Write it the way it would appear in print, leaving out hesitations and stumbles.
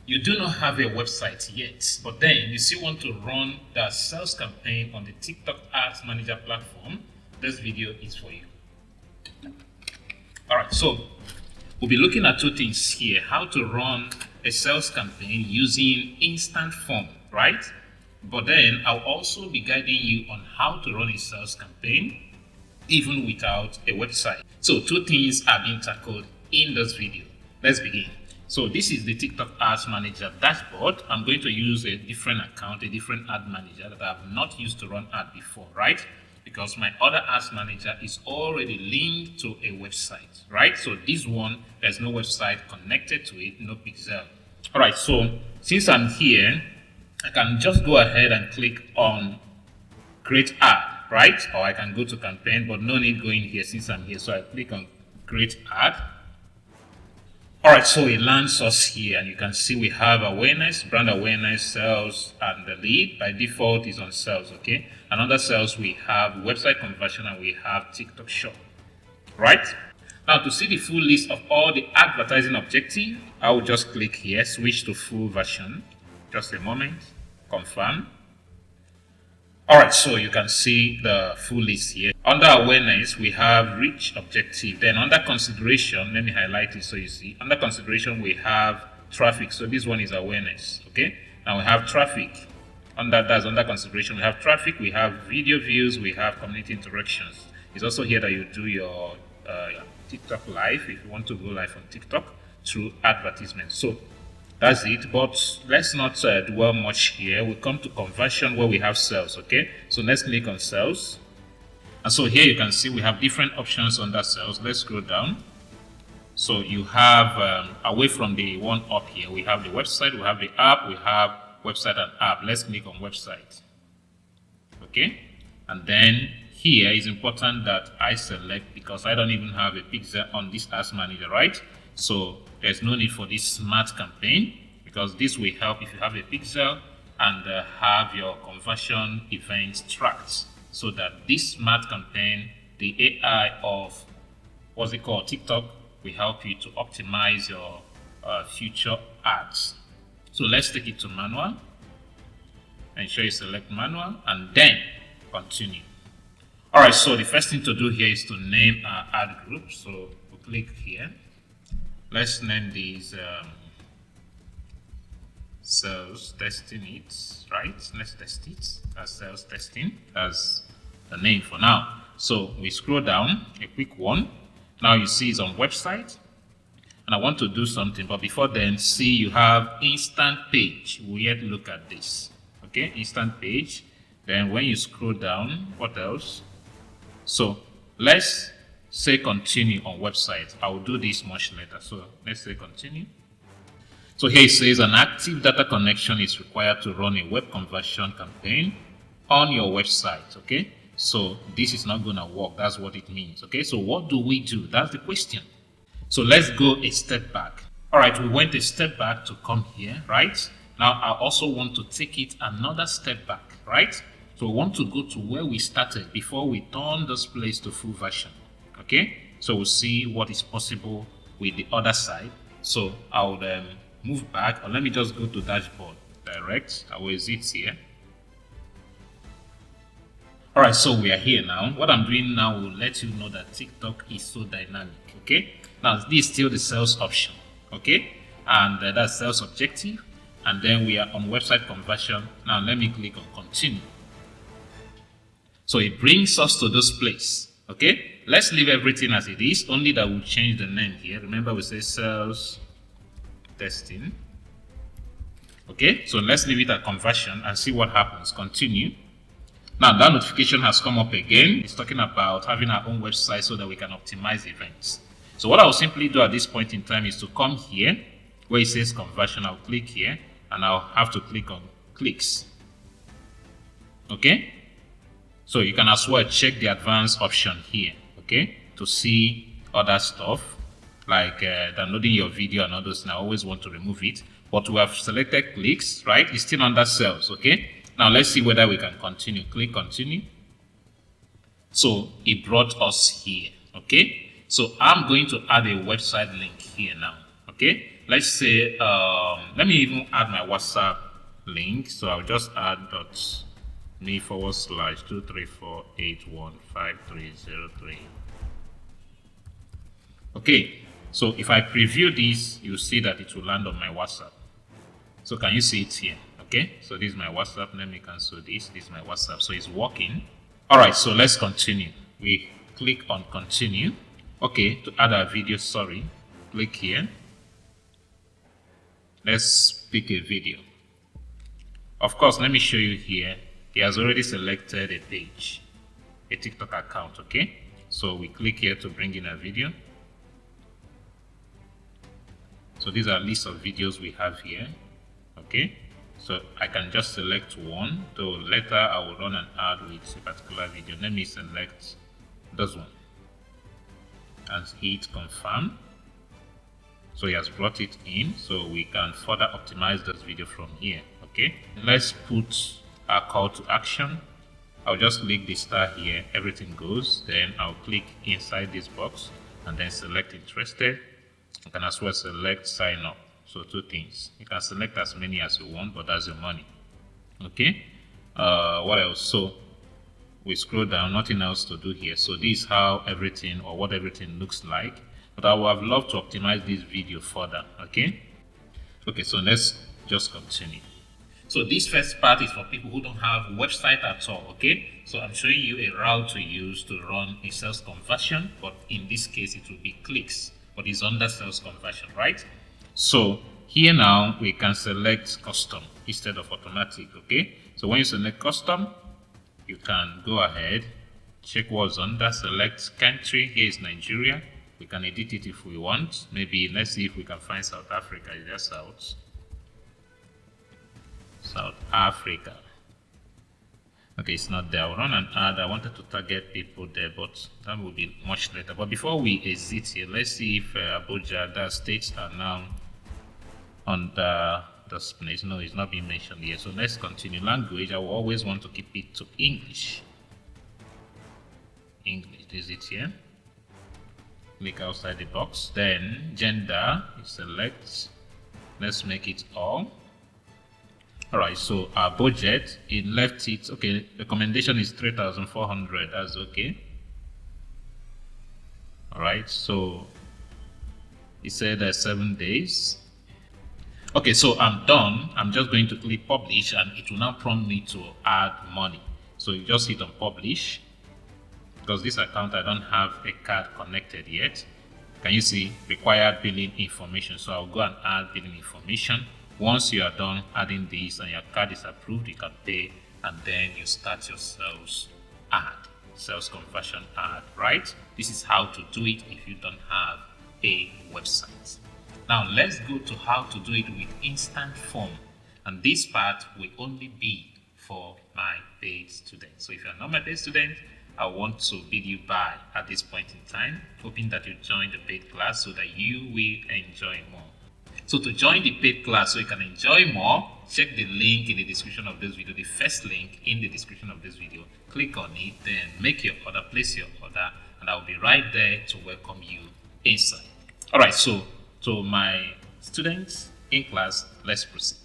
You do not have a website yet, but then you still want to run the sales campaign on the TikTok Ads Manager platform. This video is for you. Alright, so we'll be looking at two things here: how to run a sales campaign using instant form, right? But then I'll also be guiding you on how to run a sales campaign even without a website. So two things are being tackled in this video. Let's begin. So this is the TikTok Ads Manager dashboard. I'm going to use a different account, a different ad manager that I have not used to run ad before, right? Because my other ads manager is already linked to a website, right? So this one, there's no website connected to it, no pixel. All right, so since I'm here, I can just go ahead and click on create ad, right? Or I can go to campaign, but no need going here since I'm here. So I click on create ad. All right, so it lands us here, and you can see we have awareness, brand awareness, sales, and the lead. By default is on sales, okay? And under sales, we have website conversion, and we have TikTok shop, right? Now, to see the full list of all the advertising objectives, I will just click here, switch to full version. Just a moment, confirm. All right, so you can see the full list here. Under awareness, we have reach objective. Then under consideration, let me highlight it so you see. Under consideration, we have traffic. So this one is awareness, okay? Now we have traffic. That's under consideration. We have traffic, we have video views, we have community interactions. It's also here that you do your TikTok live if you want to go live on TikTok through advertisements. So that's it, but let's not dwell much here. We come to conversion where we have sales, okay? So let's click on sales. And so here you can see we have different options under sales. Let's scroll down. So you have, away from the one up here, we have the website, we have the app, we have website and app. Let's click on website, okay? And then here is important that I select, because I don't even have a pixel on this ads manager, right? So there's no need for this smart campaign, because this will help if you have a pixel and have your conversion events tracked, so that this smart campaign, the AI of what's it called, TikTok, will help you to optimize your future ads. So let's take it to manual. Ensure you select manual and then continue. All right, so the first thing to do here is to name our ad group. So we'll click here. Let's name these sales testing it, right? Let's test it as sales testing. That's the name for now. So we scroll down, a quick one. Now you see it's on website, and I want to do something, but before then, see you have instant page. We yet look at this, okay? Instant page. Then when you scroll down, what else? So let's say continue on website. I will do this much later. So let's say continue. So here it says an active data connection is required to run a web conversion campaign on your website, okay? So this is not going to work. That's what it means, okay? So what do we do? That's the question. So let's go a step back. All right, we went a step back to come here, right? Now I also want to take it another step back, right? So we want to go to where we started before we turn this place to full version, okay? So we'll see what is possible with the other side. So I'll move back, or let me just go to dashboard direct. I will exit here. All right, so we are here now. What I'm doing now will let you know that TikTok is so dynamic, okay? Now this is still the sales option, okay? And that's sales objective. And then we are on website conversion. Now let me click on continue. So it brings us to this place, okay? Let's leave everything as it is, only that we'll change the name here. Remember, we say sales testing. Okay, so let's leave it at conversion and see what happens. Continue. Now that notification has come up again. It's talking about having our own website so that we can optimize events. So what I'll simply do at this point in time is to come here where it says conversion. I'll click here and I'll have to click on clicks. Okay, so you can as well check the advanced option here, okay, to see other stuff like downloading your video and others. And I always want to remove it, but we have selected clicks, right? It's still under sales, okay? Now let's see whether we can continue. Click continue. So it brought us here, okay? So I'm going to add a website link here now, okay? let's say, let me even add my WhatsApp link. So I'll just add .me/234815303. Okay, so if I preview this, you see that it will land on my WhatsApp. So can you see it here? Okay, so this is my WhatsApp. Let me cancel this. This is my WhatsApp. So it's working. All right, so let's continue. We click on continue. Okay, to add a video, sorry, click here. Let's pick a video. Of course, let me show you here. He has already selected a page, a TikTok account, okay? So we click here to bring in a video. So these are lists of videos we have here, okay? So I can just select one. So later I will run an ad with a particular video. Let me select this one and hit confirm. So he has brought it in, so we can further optimize this video from here. Okay, let's put our call to action. I'll just click the star here, everything goes. Then I'll click inside this box and then select interested. You can as well select sign up. So two things, you can select as many as you want, but that's your money. Okay, what else? So we scroll down, nothing else to do here. So this is how everything, or what everything looks like, but I would have loved to optimize this video further. Okay, so let's just continue. So this first part is for people who don't have a website at all. Okay, so I'm showing you a route to use to run a sales conversion, but in this case it will be clicks, but it's under sales conversion, right? So here now we can select custom instead of automatic. Okay, so when you select custom, you can go ahead, check what's under, select country. Here is Nigeria. We can edit it if we want. Maybe let's see if we can find South Africa. Is there South Africa? Okay, it's not there. I'll run an ad. I wanted to target people there, but that will be much later. But before we exit here, let's see if Abuja, the states are now on this place. No, it's not being mentioned here. So let's continue. Language, I will always want to keep it to English. English, is it here? Click outside the box. Then gender, you select. Let's make it all. All right, so our budget, it left it, okay, recommendation is 3,400, that's okay. All right, so it said 7 days. Okay, so I'm done. I'm just going to click publish and it will now prompt me to add money. So you just hit on publish. Because this account, I don't have a card connected yet. Can you see required billing information? So I'll go and add billing information. Once you are done adding this and your card is approved, you can pay and then you start your sales conversion ad, right? This is how to do it if you don't have a website. Now let's go to how to do it with instant form. And this part will only be for my paid students. So if you're not my paid student, I want to bid you bye at this point in time, hoping that you join the paid class so that you will enjoy more. So to join the paid class so you can enjoy more, check the link in the description of this video, the first link in the description of this video. Click on it, then make your order, place your order, and I'll be right there to welcome you inside. All right, so to my students in class, let's proceed.